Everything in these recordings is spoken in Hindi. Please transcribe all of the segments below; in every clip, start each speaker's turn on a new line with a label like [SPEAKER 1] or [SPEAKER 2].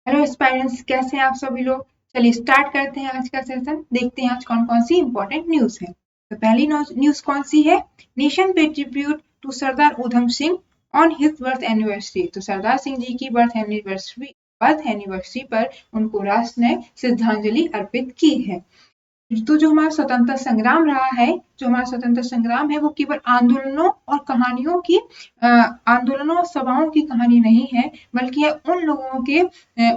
[SPEAKER 1] हेलो एस्पायरेंट्स, कैसे हैं आप सभी लोग। चलिए स्टार्ट करते हैं आज का सेशन। देखते हैं आज कौन कौन सी इंपॉर्टेंट न्यूज है। तो पहली न्यूज कौन सी है? Nation pay tribute to Sardar Udham Singh on his birth anniversary. तो सरदार सिंह जी की बर्थ एनिवर्सरी पर उनको राष्ट्र ने श्रद्धांजलि अर्पित की है। तो जो हमारा स्वतंत्रता संग्राम रहा है, जो हमारा स्वतंत्रता संग्राम है, वो केवल आंदोलनों और कहानियों की आंदोलनों और सभाओं की कहानी नहीं है, बल्कि है उन लोगों के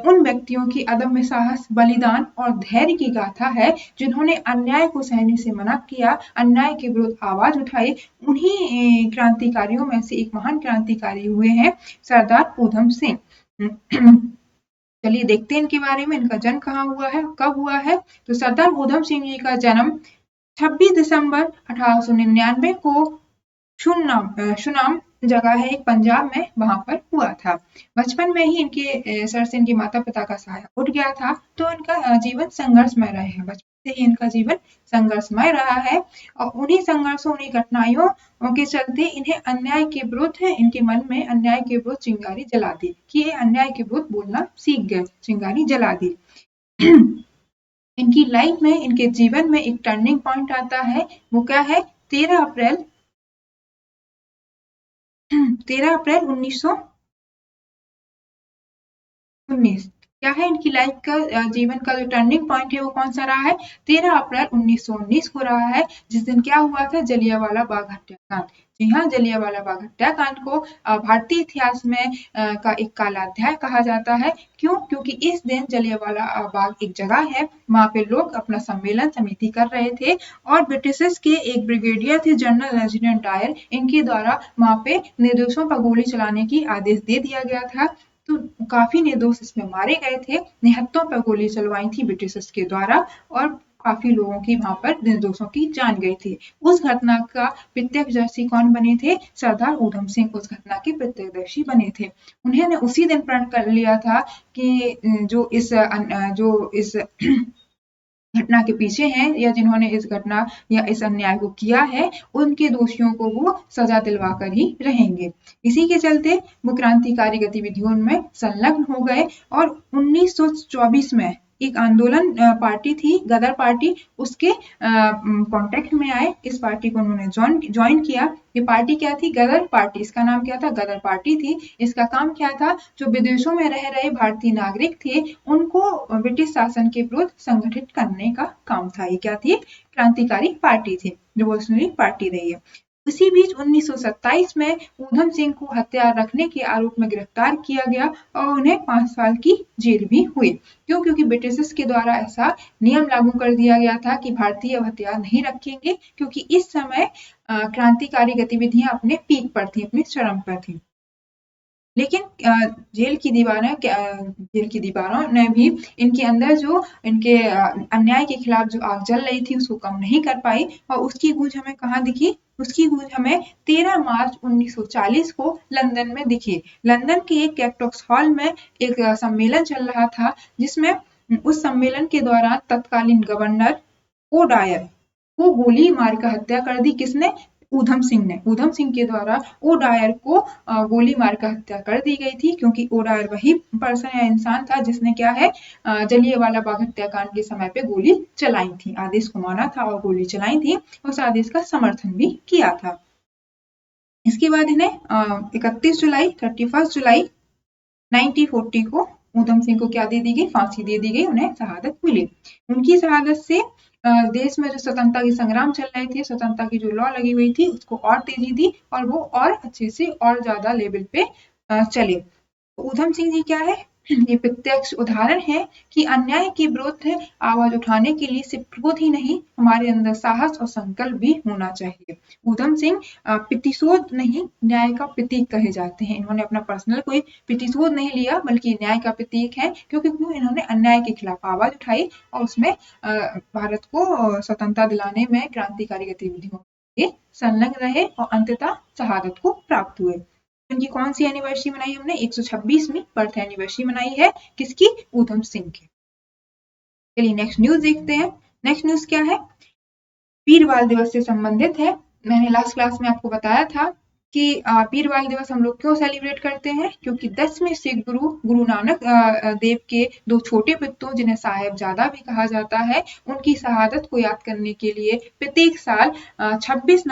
[SPEAKER 1] उन व्यक्तियों की अदम्य साहस, बलिदान और धैर्य की गाथा है, जिन्होंने अन्याय को सहने से मना किया, अन्याय के विरुद्ध आवाज उठाई। उन्हीं क्रांतिकारियों में से एक महान क्रांतिकारी हुए हैं सरदार उधम सिंह। चलिए देखते हैं इनके बारे में, इनका जन्म कहाँ हुआ है, कब हुआ है। तो सरदार उधम सिंह जी का जन्म 26 दिसंबर 1899 को शुनाम जगह है एक पंजाब में, वहां पर हुआ था। बचपन में ही इनके सर से इनके माता पिता का साया उठ गया था, तो इनका जीवन संघर्षमय रहा है। बचपन से ही इनका जीवन संघर्षमय रहा है और उन्हीं संघर्षों, उन्हीं घटनाओं के चलते इन्हें अन्याय के विरुद्ध, इनके मन में अन्याय के विरुद्ध चिंगारी जला दी कि ये अन्याय के विरुद्ध बोलना सीख गए, चिंगारी जला दी। इनकी लाइफ में, इनके जीवन में एक टर्निंग पॉइंट आता है। वो क्या है? 13 अप्रैल 1919। क्या है इनकी लाइफ का, जीवन का जो टर्निंग पॉइंट है वो कौन सा रहा है? 13 अप्रैल 1919 को रहा है, जिस दिन क्या हुआ था? जलियांवाला बाग हत्याकांड। जी हाँ, जलियांवाला बाग हत्याकांड को भारतीय इतिहास में का एक काला अध्याय कहा जाता है। क्यों? क्योंकि इस दिन जलियांवाला बाग एक जगह है, वहां पे लोग अपना सम्मेलन समिति कर रहे थे और ब्रिटिशर्स के एक ब्रिगेडियर थे, जनरल रेजिडेंट डायर, इनके द्वारा वहां पे निर्दोषों पर गोली चलाने की आदेश दे दिया गया था। तो काफी निर्दोष इसमें मारे गए थे, निहत्तों पर गोली चलवाई थी ब्रिटिशर्स के द्वारा और काफी लोगों की वहां पर निर्दोषों की जान गई थी। उस घटना का प्रत्यक्षदर्शी कौन बने थे? सरदार उधम सिंह उस घटना के प्रत्यक्षदर्शी बने थे। उन्होंने उसी दिन प्रण कर लिया था कि जो इस घटना के पीछे हैं या जिन्होंने इस घटना या इस अन्याय को किया है, उनके दोषियों को वो सजा दिलवा कर ही रहेंगे। इसी के चलते वो क्रांतिकारी गतिविधियों में संलग्न हो गए और 1924 में एक आंदोलन पार्टी थी, गदर पार्टी, उसके कांटेक्ट में आए। इस पार्टी को उन्होंने ज्वाइन किया। ये पार्टी क्या थी? गदर पार्टी। इसका नाम क्या था? गदर पार्टी थी। इसका काम क्या था? जो विदेशों में रह रहे भारतीय नागरिक थे, उनको ब्रिटिश शासन के विरुद्ध संगठित करने का काम था। ये क्या थी? क्रांतिकारी पार्टी थी, रिवॉल्यूशनरी पार्टी रही है। इसी बीच 1927 में उधम सिंह को हथियार रखने के आरोप में गिरफ्तार किया गया और उन्हें 5 साल की जेल भी हुई। क्यों? क्योंकि ब्रिटिशर्स के द्वारा ऐसा नियम लागू कर दिया गया था कि भारतीय हथियार नहीं रखेंगे, क्योंकि इस समय क्रांतिकारी गतिविधियां अपने पीक पर थी, अपने चरम पर थी। लेकिन जेल की दीवारों ने भी इनके अंदर जो इनके अन्याय के खिलाफ जो आग जल रही थी उसको कम नहीं कर पाई और उसकी गूंज हमें कहाँ दिखी? उसकी गूंज हमें 13 मार्च 1940 को लंदन में दिखी। लंदन के एक कैक्टॉक्स हॉल में एक सम्मेलन चल रहा था, जिसमें उस सम्मेलन के दौरान तत्कालीन गवर्नर ओ डायर को गोली मार कर हत्या कर दी। किसने? ऊधम सिंह ने। ऊधम सिंह के द्वारा ओ डायर को गोली मारकर हत्या कर दी गई थी, क्योंकि ओ डायर वही पर्सन या इंसान था जिसने क्या है, जलियांवाला बाग हत्याकांड के समय पे गोली चलाई थी, आदेश को माना था और गोली चलाई थी। उस आदेश का समर्थन भी किया था। इसके बाद इन्हें 31 जुलाई 1940 को ऊधम सिंह को क्या दे दी गई? फांसी दे दी गई, उन्हें शहादत मिली। उनकी शहादत से देश में जो स्वतंत्रता के संग्राम चल रहे थे, स्वतंत्रता की जो लॉ लगी हुई थी, उसको और तेजी दी और वो और अच्छे से और ज्यादा लेवल पे चले। ऊधम सिंह जी क्या है? ये प्रत्यक्ष उदाहरण है कि अन्याय के विरुद्ध आवाज उठाने के लिए सिर्फ क्रोध ही नहीं, हमारे अंदर साहस और संकल्प भी होना चाहिए। ऊधम सिंह प्रतिशोध नहीं, न्याय का प्रतीक कहे जाते हैं। इन्होंने अपना पर्सनल कोई प्रतिशोध नहीं लिया, बल्कि न्याय का प्रतीक है, क्योंकि इन्होंने अन्याय के खिलाफ आवाज उठाई और उसमें भारत को स्वतंत्रता दिलाने में क्रांतिकारी गतिविधियों में संलग्न रहे और अंततः शहादत को प्राप्त हुए। इनकी कौन सी एनिवर्सरी मनाई हमने? 126वीं बर्थ एनिवर्सरी मनाई है। किसकी? ऊधम सिंह की। चलिए नेक्स्ट न्यूज देखते हैं। नेक्स्ट न्यूज क्या है? वीर बाल दिवस से संबंधित है। मैंने लास्ट क्लास में आपको बताया था कि वीर बाल दिवस हम लोग क्यों सेलिब्रेट करते हैं, क्योंकि 10वें सिख गुरु नानक देव के 2 छोटे पुत्रों जिन्हें साहिबजादा भी कहा जाता है, उनकी शहादत को याद करने के लिए प्रत्येक साल 26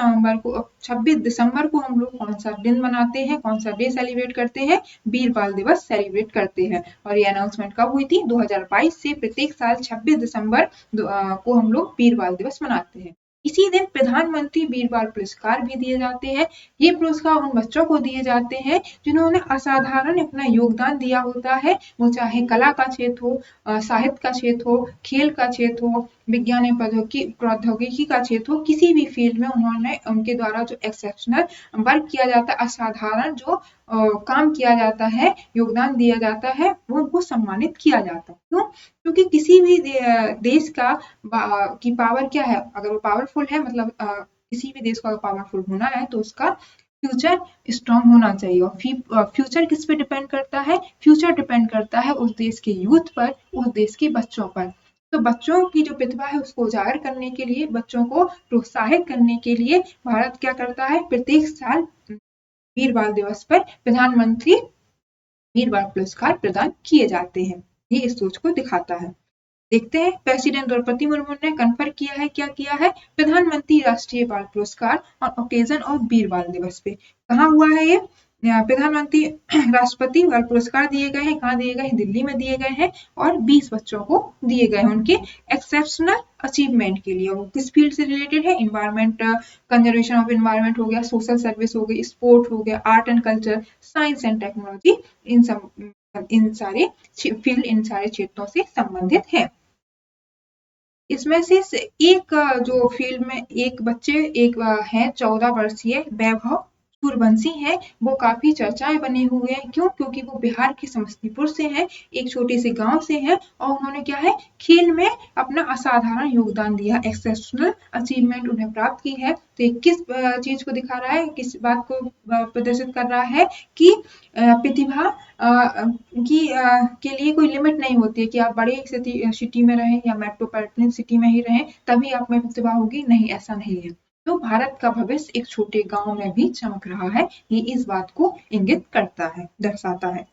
[SPEAKER 1] दिसंबर को हम लोग कौन सा दिन मनाते हैं, कौन सा डे सेलिब्रेट करते हैं, वीर बाल दिवस सेलिब्रेट करते हैं। और ये अनाउंसमेंट कब हुई थी? 2022 से प्रत्येक साल 26 दिसंबर को हम लोग वीर बाल दिवस मनाते हैं। इसी दिन प्रधानमंत्री वीर बाल पुरस्कार भी दिए जाते हैं। ये पुरस्कार उन बच्चों को दिए जाते हैं जिन्होंने असाधारण अपना योगदान दिया होता है, वो चाहे कला का क्षेत्र हो, साहित्य का क्षेत्र हो, खेल का क्षेत्र हो, विज्ञान एवं प्रौद्योगिकी का क्षेत्र हो, किसी भी फील्ड में उन्होंने उनके द्वारा जो एक्सेप्शनल वर्क किया जाता है, असाधारण जो काम किया जाता है, योगदान दिया जाता है, वो उनको सम्मानित किया जाता है। क्यों? क्योंकि किसी भी देश का की पावर क्या है, अगर वो पावरफुल है मतलब किसी भी देश को अगर पावरफुल होना है तो उसका फ्यूचर स्ट्रांग होना चाहिए। और फ्यूचर किस पे डिपेंड करता है? फ्यूचर डिपेंड करता है उस देश के यूथ पर, उस देश के बच्चों पर। तो बच्चों की जो प्रतिभा है उसको उजागर करने के लिए, बच्चों को प्रोत्साहित करने के लिए भारत क्या करता है? प्रत्येक साल वीर बाल दिवस पर प्रधानमंत्री वीर बाल पुरस्कार प्रदान किए जाते हैं। ये इस सोच को दिखाता है। देखते हैं प्रेसिडेंट द्रौपदी मुर्मू ने कन्फर किया है, क्या किया है? प्रधानमंत्री राष्ट्रीय बाल पुरस्कार और ओकेजन और वीर बाल दिवस पे। कहाँ हुआ है ये? प्रधानमंत्री राष्ट्रपति बाल पुरस्कार दिए गए हैं, कहाँ दिए गए हैं? दिल्ली में दिए गए हैं और 20 बच्चों को दिए गए हैं उनके एक्सेप्शनल अचीवमेंट के लिए। वो किस फील्ड से रिलेटेड है? इन्वायरमेंट, कंजर्वेशन ऑफ इन्वायरमेंट हो गया, सोशल सर्विस हो गई, स्पोर्ट हो गया, art and culture, science and technology, इन सारे फील्ड, इन सारे क्षेत्रों से संबंधित है। इसमें से एक जो फील्ड में एक बच्चे एक है 14 वर्षीय वैभव सूर्यवंशी है, वो काफी चर्चाएं बने हुए हैं। क्यों? क्योंकि वो बिहार के समस्तीपुर से हैं, एक छोटे से गांव से हैं और उन्होंने क्या है, खेल में अपना असाधारण योगदान दिया, एक्सेप्शनल अचीवमेंट उन्हें प्राप्त की है। तो ये किस चीज को दिखा रहा है, किस बात को प्रदर्शित कर रहा है कि प्रतिभा के लिए कोई लिमिट नहीं होती है कि आप बड़े सिटी में रहें या मेट्रोपॉलिटन सिटी में ही रहें तभी आप में प्रतिभा होगी, नहीं, ऐसा नहीं है। तो भारत का भविष्य एक छोटे गांव में भी चमक रहा है, ये इस बात को इंगित करता है, दर्शाता है।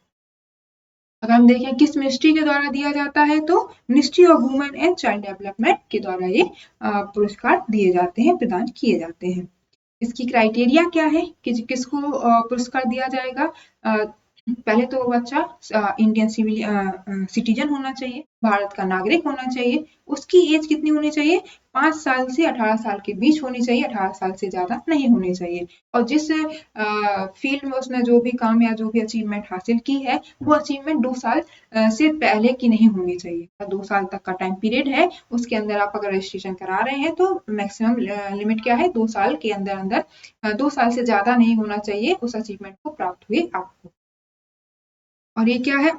[SPEAKER 1] अगर हम देखें किस मिनिस्ट्री के द्वारा दिया जाता है, तो ministry of women and child development के द्वारा ये पुरस्कार दिए जाते हैं, प्रदान किए जाते हैं। इसकी क्राइटेरिया क्या है कि किसको पुरस्कार दिया जाएगा? पहले तो वो बच्चा इंडियन सिटीजन होना चाहिए, भारत का नागरिक होना चाहिए, उसकी एज कितनी होनी चाहिए? 5 साल से 18 साल के बीच होनी चाहिए, 18 साल से ज्यादा नहीं होनी चाहिए। और जिस फील्ड में उसने जो भी काम या जो भी अचीवमेंट हासिल की है, वो अचीवमेंट 2 साल से पहले की नहीं होनी चाहिए। 2 साल तक का टाइम पीरियड है, उसके अंदर आप अगर रजिस्ट्रेशन करा रहे हैं तो मैक्सिमम लिमिट क्या है? 2 साल के अंदर अंदर 2 साल से ज्यादा नहीं होना चाहिए उस अचीवमेंट को प्राप्त हुए आपको। और ये क्या है?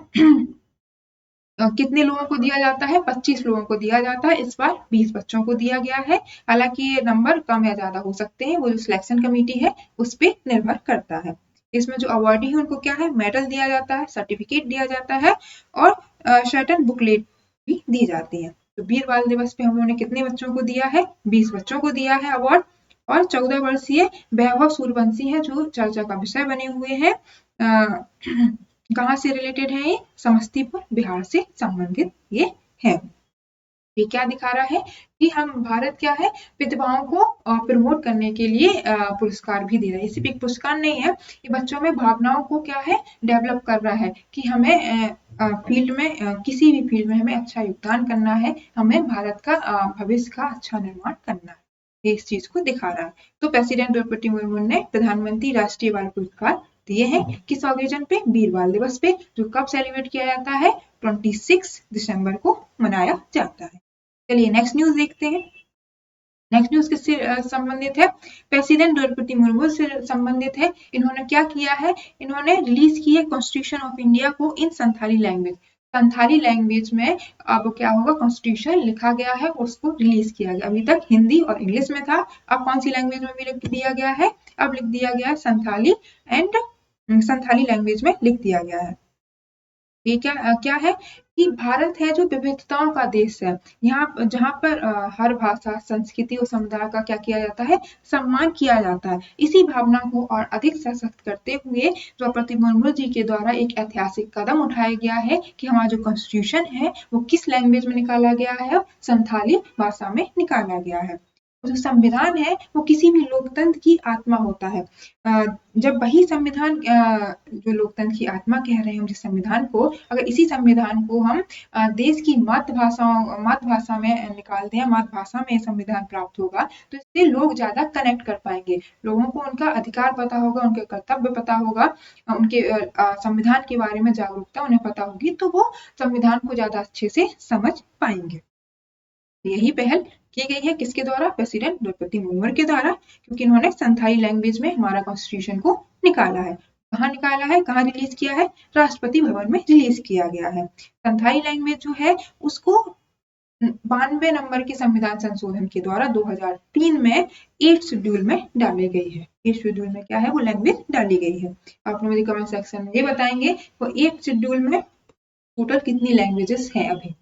[SPEAKER 1] कितने लोगों को दिया जाता है? 25 लोगों को दिया जाता है। इस बार 20 बच्चों को दिया गया है। हालांकि ये नंबर कम या ज्यादा हो सकते हैं, वो जो सिलेक्शन कमेटी है उस पर निर्भर करता है। इसमें जो अवार्डी है उनको क्या है? मेडल दिया जाता है, सर्टिफिकेट दिया जाता है और सर्टेन बुकलेट भी दी जाती है। तो वीर बाल दिवस पे हम लोगों ने कितने बच्चों को दिया है? 20 बच्चों को दिया है अवार्ड। और 14 वर्षीय वैभव सूर्यवंशी है जो चर्चा का विषय बने हुए हैं। कहाँ से रिलेटेड है? ये समस्तीपुर बिहार से संबंधित ये है। ये क्या दिखा रहा है कि हम भारत क्या है, प्रतिभाओं को प्रमोट करने के लिए पुरस्कार भी दे रहा है। सिर्फ एक पुरस्कार नहीं है, ये बच्चों में भावनाओं को क्या है, डेवलप कर रहा है कि हमें फील्ड में किसी भी फील्ड में हमें अच्छा योगदान करना है, हमें भारत का भविष्य का अच्छा निर्माण करना है, ये इस चीज को दिखा रहा है। तो प्रेसिडेंट द्रौपदी मुर्मू ने प्रधानमंत्री राष्ट्रीय बाल पुरस्कार दिए हैं किस ओकेजन पे? वीर बाल दिवस पे, जो कब सेलिब्रेट किया जाता है? 26 दिसंबर को मनाया जाता है। चलिए नेक्स्ट न्यूज देखते हैं। नेक्स्ट न्यूज किससे संबंधित है? प्रेसिडेंट द्रौपदी मुर्मू से संबंधित है। इन्होंने क्या किया है? इन्होंने रिलीज की है कॉन्स्टिट्यूशन ऑफ इंडिया को इन संथाली लैंग्वेज। संथाली लैंग्वेज में अब क्या होगा? कॉन्स्टिट्यूशन लिखा गया है, उसको रिलीज किया गया। अभी तक हिंदी और इंग्लिश में था, अब कौन सी लैंग्वेज में भी लिख दिया गया है? अब लिख दिया गया है संथाली लैंग्वेज में लिख दिया गया है। ये क्या है कि भारत है जो विविधताओं का देश है। यहाँ जहाँ पर हर भाषा, संस्कृति और समुदाय का क्या किया जाता है, सम्मान किया जाता है। इसी भावना को और अधिक सशक्त करते हुए द्रौपदी मुर्मू जी के द्वारा एक ऐतिहासिक कदम उठाया गया है कि हमारा जो कॉन्स्टिट्यूशन है वो किस लैंग्वेज में निकाला गया है, संथाली भाषा में निकाला गया है। जो संविधान है वो किसी भी लोकतंत्र की आत्मा होता है। जब वही संविधान जो लोकतंत्र की आत्मा कह रहे हैं हम जिस संविधान को, अगर इसी संविधान को हम देश की मातृभाषा में निकाल दें, मातृभाषा में संविधान प्राप्त होगा, तो इससे लोग ज्यादा कनेक्ट कर पाएंगे। लोगों को उनका अधिकार पता होगा, उनके कर्तव्य पता होगा, उनके संविधान के बारे में जागरूकता उन्हें पता होगी, तो वो संविधान को ज्यादा अच्छे से समझ पाएंगे। यही पहल की गई है किसके द्वारा, प्रेसिडेंट द्रौपदी मुर्मू के द्वारा, क्योंकि इन्होंने संथाली लैंग्वेज में हमारा कॉन्स्टिट्यूशन को निकाला है। कहाँ निकाला है, कहाँ रिलीज किया है, राष्ट्रपति भवन में रिलीज किया गया है। संथाली लैंग्वेज जो है उसको 92 नंबर के संविधान संशोधन के द्वारा 2003 में 8th शेड्यूल में डाली गई है। 8th शेड्यूल में क्या है, वो लैंग्वेज डाली गई है। आप मुझे कमेंट सेक्शन में ये बताएंगे वो 8th शेड्यूल में टोटल कितनी लैंग्वेजेस हैं अभी।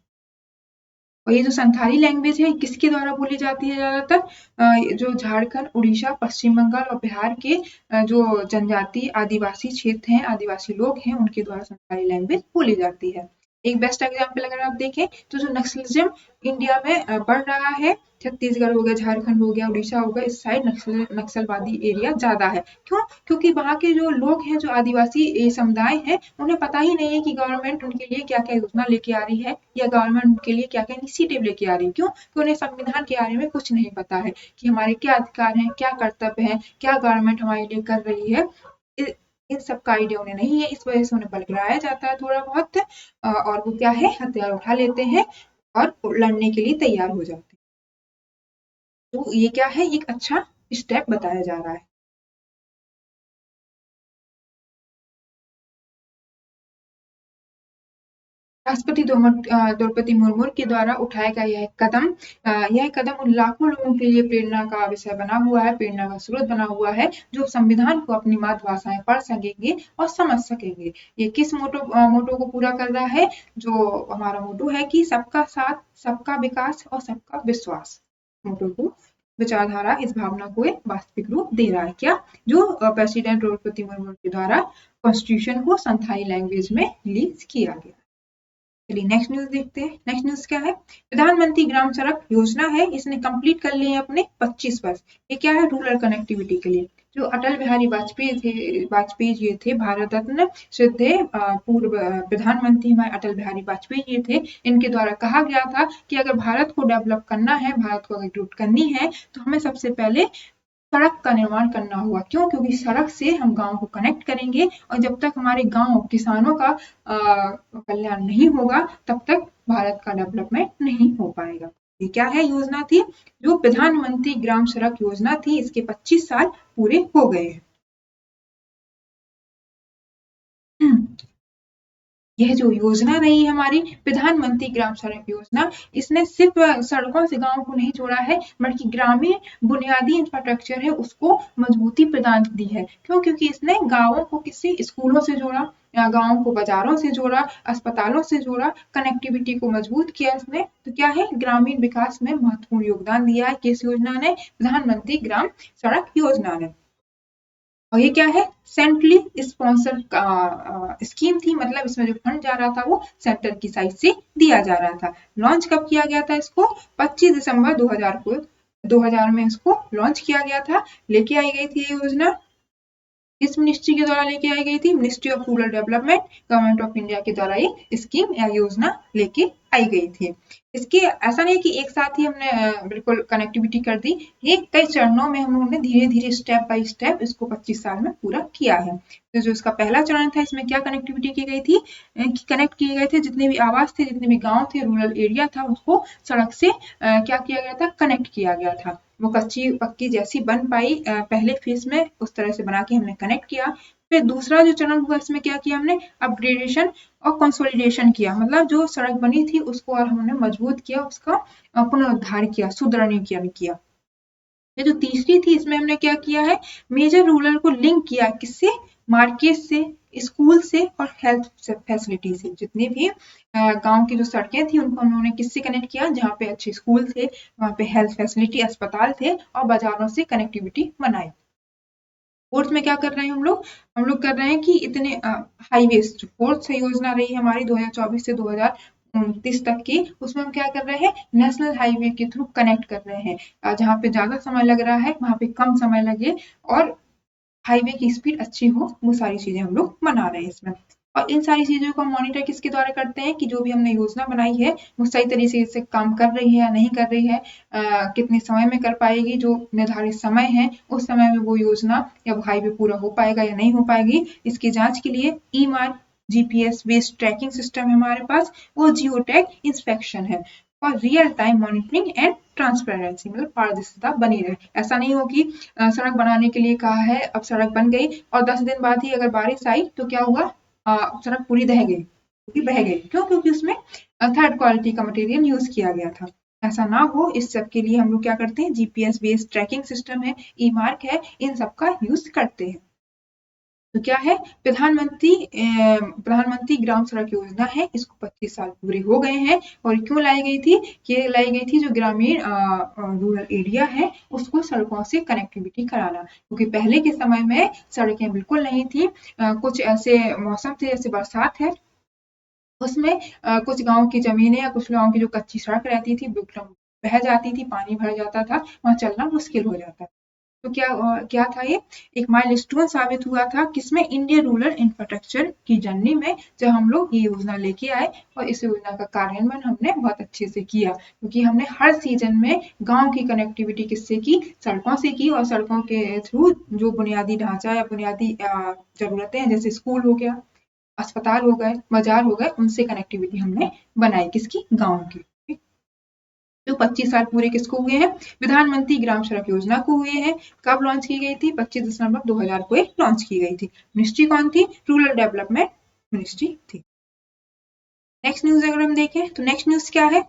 [SPEAKER 1] और ये जो संथाली लैंग्वेज है किसके द्वारा बोली जाती है ज्यादातर, जो झारखंड, उड़ीसा, पश्चिम बंगाल और बिहार के जो जनजाति आदिवासी क्षेत्र हैं, आदिवासी लोग हैं, उनके द्वारा संथाली लैंग्वेज बोली जाती है। एक बेस्ट एग्जाम्पल अगर आप देखें तो जो नक्सलिज्म इंडिया में बढ़ रहा है, छत्तीसगढ़ हो गया, झारखंड हो गया, उड़ीसा हो गया, इस साइड नक्सलवादी एरिया ज्यादा है। क्यों? क्योंकि वहाँ के जो लोग हैं, जो आदिवासी समुदाय है, उन्हें पता ही नहीं है कि गवर्नमेंट उनके लिए क्या क्या योजना लेके आ रही है या गवर्नमेंट उनके लिए क्या क्या इनिशिएटिव लेके आ रही है। क्यों? क्योंकि उन्हें संविधान के बारे में कुछ नहीं पता है कि हमारे क्या अधिकार हैं, क्या कर्तव्य हैं, क्या गवर्नमेंट हमारे लिए कर रही है। इन सब का आइडिया उन्हें नहीं है, इस वजह से उन्हें बलगराया जाता है थोड़ा बहुत, और वो क्या है, हथियार उठा लेते हैं और लड़ने के लिए तैयार हो जाते हैं। तो ये क्या है, एक अच्छा स्टेप बताया जा रहा है। राष्ट्रपति द्रौपदी मुर्मू के द्वारा उठाया गया यह कदम उन लाखों लोगों के लिए प्रेरणा का विषय बना हुआ है, प्रेरणा का स्रोत बना हुआ है, जो संविधान को अपनी मातृभाषा में पढ़ सकेंगे और समझ सकेंगे। ये किस मोटो को पूरा कर रहा है, जो हमारा मोटो है कि सबका साथ, सबका विकास और सबका विश्वास। मोटो को, विचारधारा, इस भावना को एक वास्तविक रूप दे रहा है। क्या? जो प्रेसिडेंट द्रौपदी मुर्मू के द्वारा कॉन्स्टिट्यूशन को संथाली लैंग्वेज में रिलीज किया गया। चलिए नेक्स्ट न्यूज देखते हैं। नेक्स्ट न्यूज क्या है, प्रधानमंत्री ग्राम सड़क योजना है, इसने कंप्लीट कर लिए अपने 25 वर्ष। ये क्या है, रूरल कनेक्टिविटी के लिए। जो अटल बिहारी वाजपेयी जी थे, भारत रत्न श्रद्धेय पूर्व प्रधानमंत्री हमारे अटल बिहारी वाजपेयी जी थे, इनके द्वारा कहा गया था कि अगर भारत को डेवलप करना है, भारत को अगर ग्रोथ करनी है, तो हमें सबसे पहले सड़क का निर्माण करना होगा। क्यों? क्योंकि सड़क से हम गांव को कनेक्ट करेंगे, और जब तक हमारे गांव किसानों का कल्याण नहीं होगा, तब तक भारत का डेवलपमेंट नहीं हो पाएगा। ये क्या है, योजना थी, जो प्रधानमंत्री ग्राम सड़क योजना थी, इसके 25 साल पूरे हो गए हैं। यह जो योजना रही हमारी प्रधानमंत्री ग्राम सड़क योजना, इसने सिर्फ सड़कों से गांव को नहीं जोड़ा है, बल्कि ग्रामीण बुनियादी इंफ्रास्ट्रक्चर है उसको मजबूती प्रदान दी है। क्यों? क्योंकि इसने गांवों को किसी स्कूलों से जोड़ा, गांवों को बाजारों से जोड़ा, अस्पतालों से जोड़ा, कनेक्टिविटी को मजबूत किया इसने। तो क्या है, ग्रामीण विकास में महत्वपूर्ण योगदान दिया है किस योजना ने, प्रधानमंत्री ग्राम सड़क योजना ने। और ये क्या है, सेंट्रली स्पॉन्सर स्कीम थी, मतलब इसमें जो फंड जा रहा था वो सेंटर की साइड से दिया जा रहा था। लॉन्च कब किया गया था इसको, 25 दिसंबर 2000 में इसको लॉन्च किया गया था। लेके आई गई थी ये योजना, किस मिनिस्ट्री के द्वारा लेके आई गई थी, ministry of rural development, government of India के द्वारा ये स्कीम या योजना लेके आई गई थी। इसके ऐसा नहीं कि एक साथ ही हमने बिल्कुल कनेक्टिविटी कर दी, ये कई चरणों में हम लोगों ने धीरे धीरे स्टेप बाय स्टेप इसको 25 साल में पूरा किया है। तो जो इसका पहला चरण था, इसमें क्या कनेक्टिविटी की गई थी, कनेक्ट किए गए थे जितने भी आवास थे, जितने भी गांव थे, रूरल एरिया था, उसको सड़क से क्या किया गया था, कनेक्ट किया गया था। वो कच्ची पक्की जैसी बन पाई पहले फेज में, उस तरह से बना के हमने कनेक्ट किया। फिर दूसरा जो चरण हुआ, इसमें क्या किया हमने, अपग्रेडेशन और कंसोलिडेशन किया, मतलब जो सड़क बनी थी उसको और हमने मजबूत किया, उसका पुनरुद्धार किया, सुदृढ़ीकरण किया। ये जो तीसरी थी, इसमें हमने क्या किया है, मेजर रूरल को लिंक किया, किससे, मार्केट से, स्कूल से और हेल्थ फैसिलिटी से। जितने भी गांव की जो सड़कें थी उनको उन्होंने किससे कनेक्ट किया, जहाँ पे अच्छे स्कूल थे, वहाँ पे हेल्थ फैसिलिटी, अस्पताल थे, और बाजारों से कनेक्टिविटी बनाई। फोर्थ में क्या कर रहे हैं हम लोग कर रहे हैं कि इतने हाईवेज, फोर्थ योजना रही हमारी 2024 से 2029 तक की, उसमें हम क्या कर रहे हैं, नेशनल हाईवे के थ्रू कनेक्ट कर रहे हैं। जहाँ पे ज्यादा समय लग रहा है वहां पे कम समय लगे और हाईवे की स्पीड अच्छी हो, वो सारी चीजें हम लोग बना रहे हैं इसमें। और इन सारी चीजों को मॉनिटर किसके द्वारा करते हैं कि जो भी हमने योजना बनाई है वो सही तरीके से काम कर रही है या नहीं कर रही है, कितने समय में कर पाएगी, जो निर्धारित समय है उस समय में वो योजना या वो हाईवे पूरा हो पाएगा या नहीं हो पाएगी। इसकी जांच के लिए e mark GPS based tracking system है हमारे पास, वो जियो टैग इंस्पेक्शन है, और real time monitoring and transparency, मतलब पारदर्शिता बनी रहे। ऐसा नहीं हो कि सड़क बनाने के लिए कहा है, अब सड़क बन गई और 10 दिन बाद ही अगर बारिश आई तो क्या हुआ, सड़क पूरी बह गई। क्यों? क्योंकि उसमें थर्ड क्वालिटी का मटेरियल यूज किया गया था। ऐसा ना हो, इस सब के लिए हम लोग क्या करते हैं, जीपीएस बेस्ड ट्रैकिंग सिस्टम है, ई मार्क है, इन सब का यूज करते हैं। तो क्या है, प्रधानमंत्री ग्राम सड़क योजना है, इसको 25 साल पूरे हो गए हैं। और क्यों लाई गई थी, ये लाई गई थी जो ग्रामीण रूरल एरिया है उसको सड़कों से कनेक्टिविटी कराना, क्योंकि पहले के समय में सड़कें बिल्कुल नहीं थी। कुछ ऐसे मौसम थे, जैसे बरसात है, उसमें कुछ गाँव की जमीनें या कुछ गाँव की जो कच्ची सड़क रहती थी बिल्कुल बह जाती थी, पानी भर जाता था, वहाँ चलना मुश्किल हो जाता था। तो क्या था ये, एक माइलस्टोन साबित हुआ था किसमें, इंडियन रूरल इंफ्रास्ट्रक्चर की जर्नी में, जब हम लोग ये योजना लेके आए और इस योजना का कार्यान्वयन हमने बहुत अच्छे से किया, क्योंकि हमने हर सीजन में गांव की कनेक्टिविटी किससे की, सड़कों से की, और सड़कों के थ्रू जो बुनियादी ढांचा या बुनियादी जरूरतें हैं, जैसे स्कूल हो गया, अस्पताल हो गए, बाजार हो गए, उनसे कनेक्टिविटी हमने बनाई, किसकी, गाँव की। तो 25 साल पूरे किसको हुए हैं, प्रधानमंत्री ग्राम सड़क योजना को हुए हैं। कब लॉन्च की गई थी, 25 दिसंबर 2000 को लॉन्च की गई थी। मिनिस्ट्री कौन थी, रूरल डेवलपमेंट मिनिस्ट्री थी। नेक्स्ट न्यूज अगर हम देखें तो नेक्स्ट न्यूज क्या है,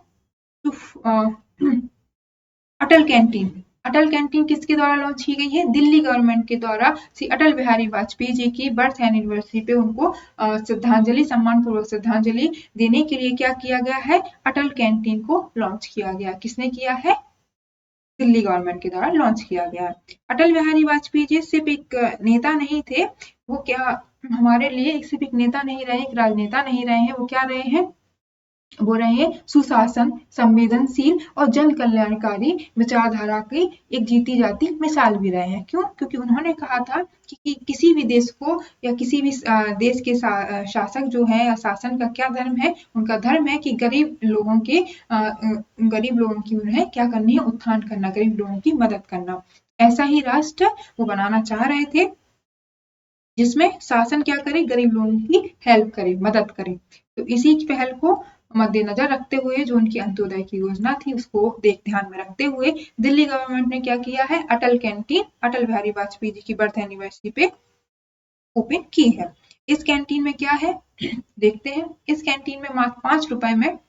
[SPEAKER 1] तो अटल कैंटीन। अटल कैंटीन किसके द्वारा लॉन्च की गई है, दिल्ली गवर्नमेंट के द्वारा श्री अटल बिहारी वाजपेयी जी की बर्थ एनिवर्सरी पे उनको श्रद्धांजलि, सम्मान पूर्वक श्रद्धांजलि देने के लिए क्या किया गया है, अटल कैंटीन को लॉन्च किया गया। किसने किया है, दिल्ली गवर्नमेंट के द्वारा लॉन्च किया गया। अटल बिहारी वाजपेयी जी सिर्फ एक नेता नहीं थे, वो क्या हमारे लिए सिर्फ एक नेता नहीं रहे, एक राजनेता नहीं रहे हैं, वो क्या रहे हैं, वो रहे हैं सुशासन, संवेदनशील और जन कल्याणकारी विचारधारा की एक जीती जाती मिसाल भी रहे हैं। क्यों? क्योंकि उन्होंने कहा था कि किसी भी देश को या किसी भी देश के शासक जो है या शासन का क्या धर्म है, उनका धर्म है कि गरीब लोगों की उन्हें क्या करनी है, उत्थान करना, गरीब लोगों की मदद करना। ऐसा ही राष्ट्र वो बनाना चाह रहे थे जिसमें शासन क्या करे, गरीब लोगों की हेल्प करे, मदद करे। तो इसी पहल को मद्देनजर रखते हुए, जो उनकी अंत्योदय की योजना थी उसको ध्यान में रखते हुए, दिल्ली गवर्नमेंट ने क्या किया है, अटल कैंटीन अटल बिहारी वाजपेयी जी की बर्थ एनिवर्सरी पे ओपन की है। इस कैंटीन में क्या है देखते हैं। इस कैंटीन में मात्र 5 रुपए में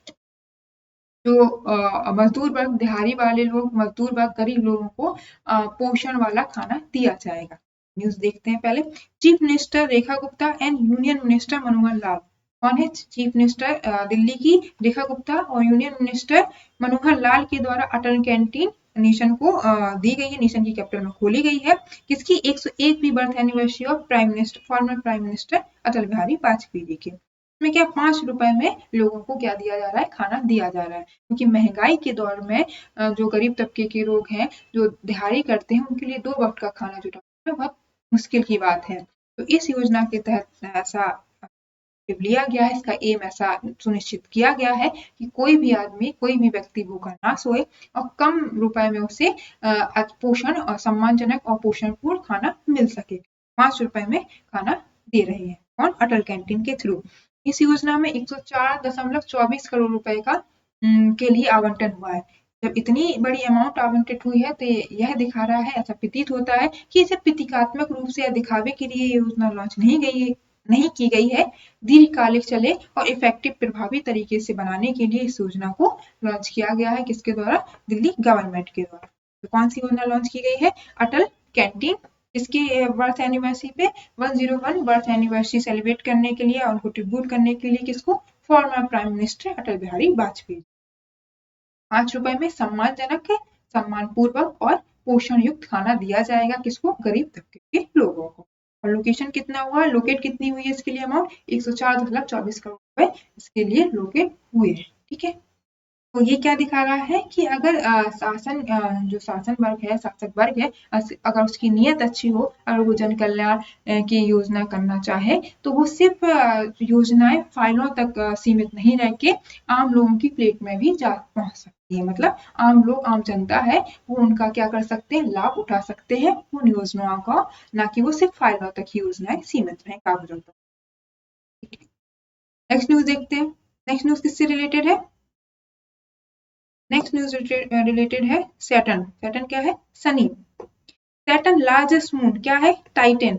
[SPEAKER 1] जो मजदूर वर्ग, दिहाड़ी वाले लोग, मजदूर वर्ग, गरीब लोगों को पोषण वाला खाना दिया जाएगा। न्यूज देखते हैं पहले। Chief minister Rekha Gupta and union minister Manohar Lal. कौन है चीफ मिनिस्टर दिल्ली की, रेखा गुप्ता, और यूनियन मिनिस्टर मनोहर लाल के द्वारा अटल कैंटीन नेशन को दी गई है, नेशन की कैपिटल में खोली गई है। किसकी, 101वीं birth anniversary of former prime minister Atal Bihari Vajpayee ji की। इसमें क्या 5 रुपए में लोगों को क्या दिया जा रहा है, खाना दिया जा रहा है, क्योंकि महंगाई के दौर में जो गरीब तबके के लोग हैं, जो दिहाड़ी करते हैं, उनके लिए 2 वक्त का खाना जुटाना बहुत मुश्किल की बात है। तो इस योजना के तहत ऐसा लिया गया है, इसका एम ऐसा सुनिश्चित किया गया है कि कोई भी आदमी, कोई भी व्यक्ति भूखा ना सोए और कम रुपए में उसे पोषण और सम्मानजनक और पोषणपूर्ण खाना मिल सके। 5 रुपए में खाना दे रहे हैं कौन, अटल कैंटीन के थ्रू। इस योजना में 104.24 करोड़ रुपए का के लिए आवंटन हुआ है। जब इतनी बड़ी अमाउंट आवंटित हुई है तो यह दिखा रहा है, ऐसा प्रतीत होता है कि इसे प्रतीकात्मक रूप से या दिखावे के लिए योजना लॉन्च नहीं की गई है, दीर्घकालिक चले और इफेक्टिव प्रभावी तरीके से बनाने के लिए इस योजना को लॉन्च किया गया है। किसके द्वारा, दिल्ली गवर्नमेंट के द्वारा। तो कौन सी योजना लॉन्च की गई है, अटल कैंटीन, इसकी बर्थ एनिवर्सरी पे 101 बर्थ एनिवर्सरी सेलिब्रेट करने के लिए और उनको ट्रिब्यूट करने के लिए किसको, farmer prime minister Atal Bihari Vajpayee. 5 रुपए में सम्मानजनक, सम्मान पूर्वक और पोषण युक्त खाना दिया जाएगा किसको, गरीब तबके के लोगों को। और लोकेशन कितना हुआ, लोकेट कितनी हुई है इसके लिए अमाउंट 104.24 करोड़ रुपए इसके लिए लोकेट हुए हैं। ठीक है, तो ये क्या दिखा रहा है कि अगर जो शासन वर्ग है, शासक वर्ग है, अगर उसकी नीयत अच्छी हो, अगर वो जन कल्याण की योजना करना चाहे, तो वो सिर्फ योजनाएं फाइलों तक सीमित नहीं रह के आम लोगों की प्लेट में भी जा पहुंच सकती है। मतलब आम लोग, आम जनता है, वो उनका क्या कर सकते हैं, लाभ उठा सकते हैं उन योजनाओं का, ना कि वो सिर्फ फाइलों तक ही योजनाएं सीमित रहें, कागजों तक। नेक्स्ट न्यूज देखते हैं। नेक्स्ट न्यूज किससे रिलेटेड है, नेक्स्ट न्यूज रिलेटेड है सैटर्न। सैटर्न क्या है, शनि। सैटर्न लार्जेस्ट मून क्या है, टाइटन।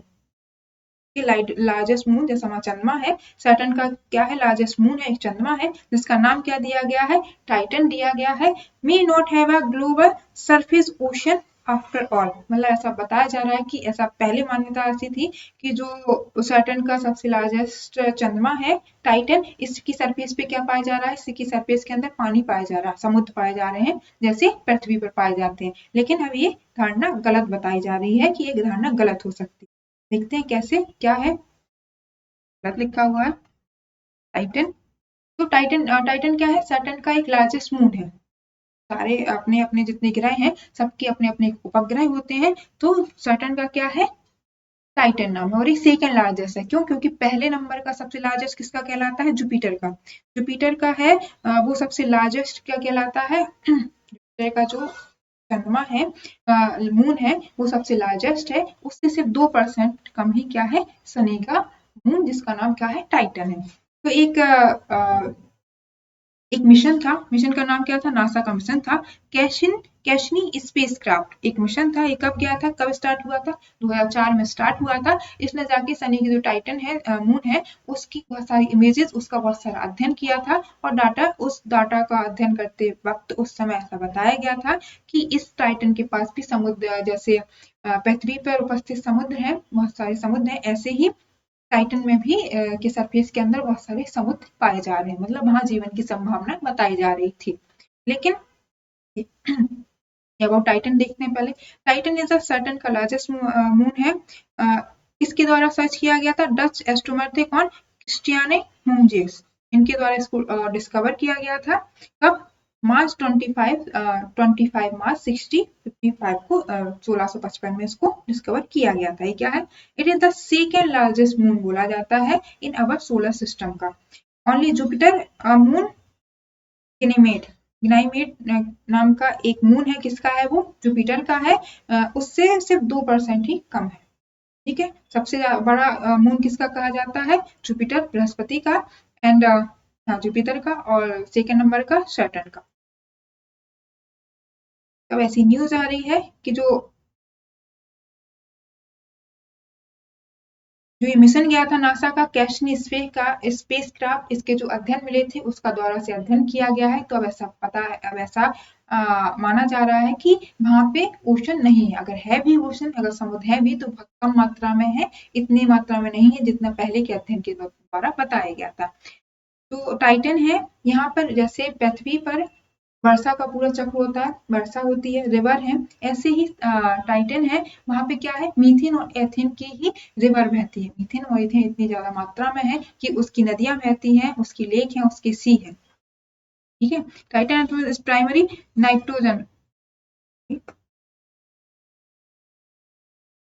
[SPEAKER 1] लार्जेस्ट मून जैसा हमारा चंद्रमा है, सैटर्न का क्या है, लार्जेस्ट मून है, एक चंद्रमा है, जिसका नाम क्या दिया गया है, टाइटन दिया गया है। May not have a global surface ocean after all, मतलब ऐसा बताया जा रहा है कि ऐसा पहले मान्यता ऐसी थी कि जो सैटर्न का सबसे लार्जेस्ट चंद्रमा है टाइटन, इसकी सरफेस पे क्या पाया जा रहा है, इसकी सरफेस के अंदर पानी पाया जा रहा है, समुद्र पाए जा रहे हैं जैसे पृथ्वी पर पाए जाते हैं। लेकिन अब ये धारणा गलत बताई जा रही है कि ये धारणा गलत हो सकती है। देखते हैं कैसे, क्या है, गलत लिखा हुआ है टाइटन। तो टाइटन क्या है, सैटर्न का एक लार्जेस्ट मून है। सारे अपने अपने जितने ग्रह हैं सबके अपने अपने उपग्रह होते हैं, तो सैटर्न का क्या है, टाइटन नाम है, और ये सेकंड लार्जेस्ट है। क्यों, क्योंकि पहले नंबर का सबसे लार्जेस्ट किसका कहलाता है, जुपिटर का। जुपिटर का है वो सबसे लार्जेस्ट क्या कहलाता है, जुपिटर का जो चंद्रमा है, मून है, वो सबसे लार्जेस्ट है। उससे सिर्फ 2% कम ही क्या है, शनि का मून, जिसका नाम क्या है, टाइटन है। तो एक मिशन था, मिशन का नाम क्या था, नासा का मिशन था, कैशनी स्पेसक्राफ्ट एक मिशन था। ये कब गया था, कब स्टार्ट हुआ था, 2004 में स्टार्ट हुआ था। इसने जाके शनि की जो टाइटन है, मून है, उसकी बहुत सारी इमेजेस, उसका बहुत सारा अध्ययन किया था। और उस डाटा का अध्ययन करते वक्त उस समय ऐसा बताया गया था कि इस टाइटन के पास भी समुद्र जैसे पृथ्वी पर उपस्थित समुद्र है, बहुत सारे समुद्र हैं, ऐसे ही टाइटन में भी के सरफेस के अंदर बहुत सारे समुद्र पाए जा रहे हैं, मतलब वहां जीवन की संभावना बताई जा रही थी। लेकिन अबाउट टाइटन देखते हैं पहले। टाइटन इज सैटर्न का लार्जेस्ट मून है। इसके द्वारा सर्च किया गया था, डच एस्ट्रोनॉमर थे कौन, क्रिस्टियाने हुंजेस, इनके द्वारा इसको डिस्कवर किया गया था। कब, मार्च 25 मार्च 1655 को 1655 में इसको डिस्कवर किया गया था। ये क्या है, it is the second largest moon बोला जाता है इन अवर सोलर सिस्टम का। ओनली जुपिटर मून गनीमेड, गनीमेड नाम का एक मून है, किसका है वो, जुपिटर का है, उससे सिर्फ 2% ही कम है। ठीक है, सबसे बड़ा मून किसका कहा जाता है, जुपिटर बृहस्पति का, एंड जुपिटर का, और सेकेंड नंबर का सैटर्न का। तब ऐसी न्यूज आ रही है कि जो ये मिशन गया था नासा का, कैशनी स्पेस क्राफ्ट, इसके जो अध्ययन मिले थे उसका द्वारा से अध्ययन किया गया है। तो अब ऐसा पता है, अब ऐसा माना जा रहा है कि वहां पे ओशन नहीं है, अगर है भी ओशन, अगर समुद्र है भी तो बहुत कम मात्रा में है, इतनी मात्रा में नहीं है जितना पहले के अध्ययन के द्वारा बताया गया था। तो टाइटन है, यहाँ पर जैसे पृथ्वी पर वर्षा का पूरा चक्र होता है, वर्षा होती है, रिवर है, ऐसे ही टाइटन है, वहां पे क्या है, मीथेन और एथेन की ही रिवर बहती है। मीथेन और एथेन इतनी ज्यादा मात्रा में है कि उसकी नदियां बहती हैं, उसकी लेक है, उसकी सी है। ठीक है, टाइटन इज प्राइमरी नाइट्रोजन,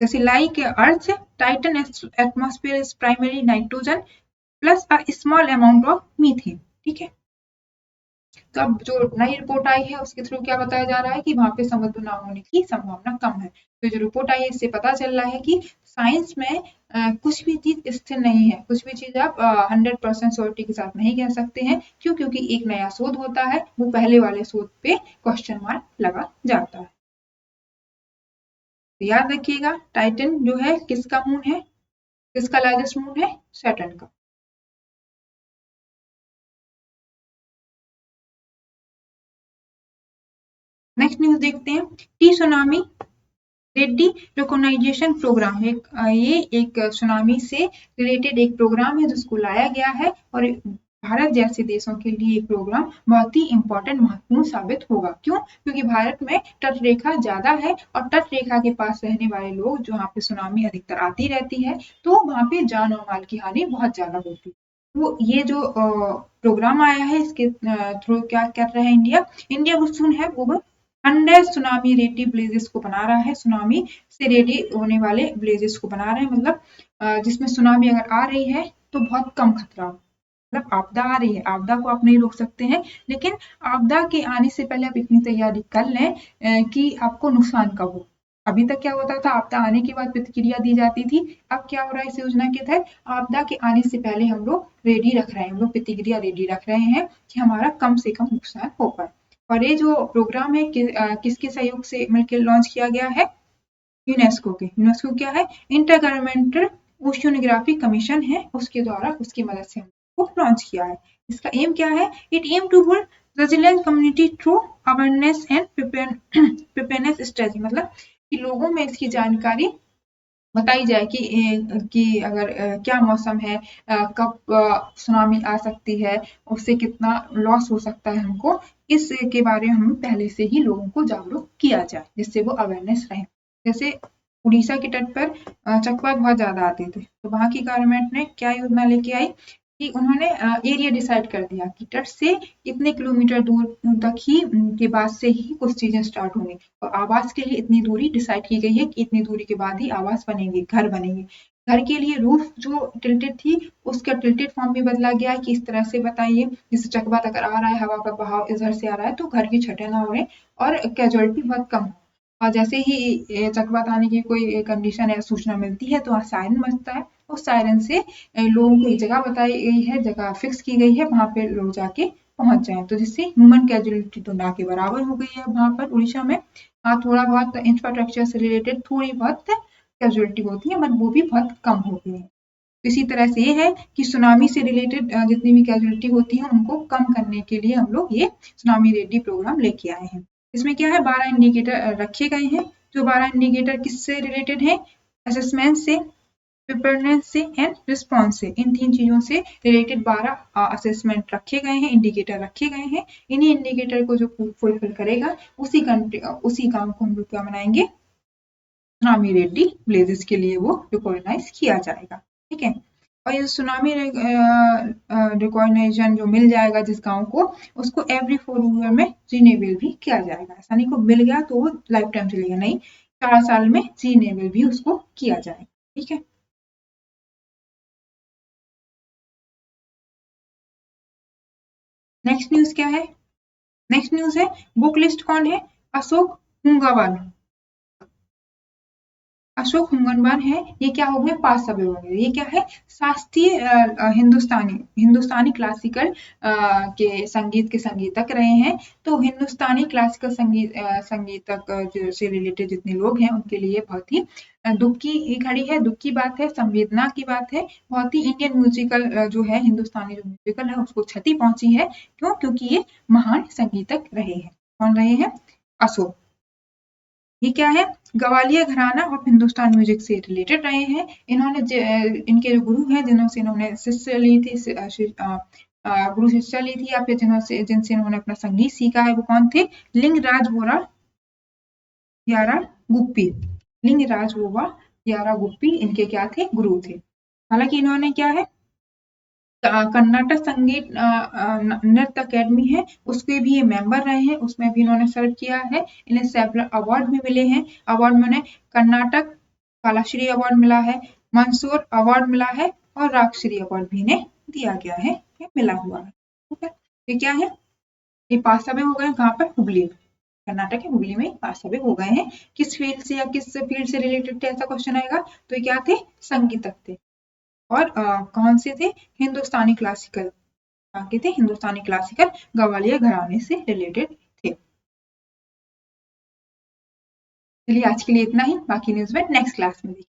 [SPEAKER 1] जैसे like earth, Titan atmosphere is primary nitrogen plus a small amount of methane. ठीक है, तो अब जो नई रिपोर्ट आई है उसके थ्रू क्या बताया जा रहा है कि वहां पे समुद्र ना होने की संभावना कम है। तो जो रिपोर्ट आई है इससे पता चल रहा है कि साइंस में कुछ भी चीज स्थिर नहीं है, कुछ भी चीज आप 100% श्योरिटी के साथ नहीं कह सकते हैं। क्यों, क्योंकि एक नया शोध होता है, वो पहले वाले शोध पे क्वेश्चन मार्क लगा जाता है। तो याद रखिएगा, टाइटन जो है किसका मून है, किसका लार्जेस्ट मून है, सैटर्न का। नेक्स्ट न्यूज देखते हैं, tsunami ready recognition programme है। ये एक सुनामी से रिलेटेड एक प्रोग्राम है जिसको लाया गया है और भारत जैसे देशों के लिए ये प्रोग्राम बहुत ही इम्पोर्टेंट महत्वपूर्ण साबित होगा। क्यों? क्योंकि भारत में तट रेखा ज्यादा है और तट रेखा के पास रहने वाले लोग जहाँ पे सुनामी अधिकतर आती रहती है तो वहाँ पे जान और माल की हानि बहुत ज्यादा होती है। तो ये जो प्रोग्राम आया है इसके थ्रू क्या कर रहा है इंडिया, इंडिया वो सुन है वो 100 सुनामी रेडी ब्लेजेस को बना रहा है। सुनामी से रेडी होने वाले ब्लेजेस को बना रहे हैं, मतलब जिसमें सुनामी अगर आ रही है तो बहुत कम खतरा हो। मतलब आपदा आ रही है, आपदा को आप नहीं रोक सकते हैं, लेकिन आपदा के आने से पहले आप इतनी तैयारी कर लें कि आपको नुकसान कब हो। अभी तक क्या होता था, आपदा आने के बाद प्रतिक्रिया दी जाती थी। अब क्या हो रहा है इस योजना के तहत, आपदा के आने से पहले हम लोग रेडी रख रहे हैं, हम लोग प्रतिक्रिया रेडी रख रहे हैं कि हमारा कम से कम नुकसान हो पाए। और ये जो प्रोग्राम है किसके सहयोग से मिलकर लॉन्च किया गया है, यूनेस्को के। यूनेस्को क्या है, इंटर गवर्नमेंटल ओशियोनोग्राफी कमीशन है, उसके द्वारा उसकी मदद से हमको लॉन्च किया है। इसका एम क्या है, it aim to build resilient community through awareness and preparedness strategy, मतलब कि लोगों में इसकी जानकारी बताई जाए कि अगर क्या मौसम है, कब सुनामी आ सकती है, उससे कितना लॉस हो सकता है हमको, इसके बारे में हम पहले से ही लोगों को जागरूक किया जाए जिससे वो अवेयरनेस रहे। जैसे उड़ीसा के तट पर चक्रवात बहुत ज्यादा आते थे, तो वहां की गवर्नमेंट ने क्या योजना लेके आई कि उन्होंने एरिया डिसाइड कर दिया कि तट से इतने किलोमीटर दूर तक ही के बाद से ही कुछ चीजें स्टार्ट होंगी और आवास के लिए इतनी दूरी डिसाइड की गई है कि इतनी दूरी के बाद ही आवास बनेंगे, घर बनेंगे। घर के लिए रूफ जो टिल्टेड थी उसका टिल्टेड फॉर्म भी बदला गया है कि इस तरह से बताइए, जैसे चक्रवात अगर आ रहा है, हवा का बहाव इधर से आ रहा है तो घर की छतें ना उड़े और कैजुअलिटी बहुत कम हो। और जैसे ही चक्रवात आने की कोई कंडीशन या सूचना मिलती है तो सायरन बजता है, उस सायरन से लोगों को एक जगह बताई गई है, जगह फिक्स की गई है, वहां पे लोग जाके पहुंच जाए, तो जिससे ह्यूमन कैजुअलिटी तो ना के बराबर हो गई है वहां पर उड़ीसा में। हाँ, थोड़ा बहुत इंफ्रास्ट्रक्चर से रिलेटेड थोड़ी बहुत कैजुअलिटी होती है, बट वो भी बहुत कम हो गई है। इसी तरह से ये है कि सुनामी से रिलेटेड जितनी भी कैजुअलिटी होती है उनको कम करने के लिए हम लोग ये सुनामी रेडी प्रोग्राम लेके आए हैं। इसमें क्या है, 12 इंडिकेटर रखे गए हैं, जो 12 इंडिकेटर किससे रिलेटेड है, असेसमेंट से, प्रिपेयरनेस से एंड रिस्पॉन्स से। इन 3 चीजों से रिलेटेड 12 असेसमेंट रखे गए हैं, इंडिकेटर रखे गए हैं। इन्हीं इंडिकेटर को जो फुलफिल करेगा उसी काम को हम लोग क्या बनाएंगे, सुनामी रेडी ब्लेजेस के लिए वो रिकॉग्नाइज किया जाएगा। ठीक है, और ये सुनामी रिकॉग्निशन जो मिल जाएगा जिस गांव को, उसको एवरी 4 ईयर में रीनेबल भी किया जाएगा। ऐसा नहीं को मिल गया तो वो लाइफ टाइम चलेगा, नहीं, 4 साल में रीनेबल भी उसको किया जाएगा। ठीक है, नेक्स्ट न्यूज क्या है, नेक्स्ट न्यूज है बुक लिस्ट कौन है, अशोक हुंगावान। अशोक हुंगनवान है, ये क्या हो गए, 5 सभ्य हो गए। ये क्या है, शास्त्रीय हिंदुस्तानी हिंदुस्तानी क्लासिकल के संगीत के संगीतक रहे हैं। तो हिंदुस्तानी क्लासिकल संगीतक से रिलेटेड जितने लोग हैं उनके लिए बहुत ही दुख की घड़ी है, दुख की बात है, संवेदना की बात है। बहुत ही इंडियन म्यूजिकल जो है, हिंदुस्तानी जो म्यूजिकल है उसको क्षति पहुंची है। क्यों? क्योंकि ये महान संगीतक रहे हैं। कौन रहे हैं, अशोक। ये क्या है, ग्वालियर घराना और हिंदुस्तान म्यूजिक से रिलेटेड रहे हैं। इन्होंने इनके जो गुरु हैं जिन्होंने इन्होंने शिष्य ली थी, गुरु शिष्या ली थी या फिर जिनसे इन्होंने अपना संगीत सीखा है, वो कौन थे, लिंगराज वोरा यारा गुप्पी। लिंगराज वोरा यारा गुप्पी इनके क्या थे, गुरु थे। हालांकि इन्होंने क्या है, कर्नाटक संगीत नृत्य अकेडमी है उसके भी ये मेंबर रहे हैं, उसमें भी इन्होंने सर्व किया है। इन्हें सेवरल अवार्ड भी मिले हैं। अवार्ड में उन्हें कर्नाटक कलाश्री अवार्ड मिला है, मंसूर अवार्ड मिला है और रागश्री अवार्ड भी इन्हें दिया गया है, ये मिला हुआ है। ठीक है, ये क्या है, ये 5 सभ्य हो गए कहाँ पर, हुगली में, कर्नाटक के हुगली में 5 सभ्य हो गए हैं। किस फील्ड से या किस फील्ड से रिलेटेड थे, ऐसा क्वेश्चन आएगा तो ये क्या थे, संगीतक थे। और कौन से थे, हिंदुस्तानी क्लासिकल के थे, हिंदुस्तानी क्लासिकल ग्वालियर घराने से रिलेटेड थे। चलिए आज के लिए इतना ही, बाकी न्यूज में नेक्स्ट क्लास में देखिए।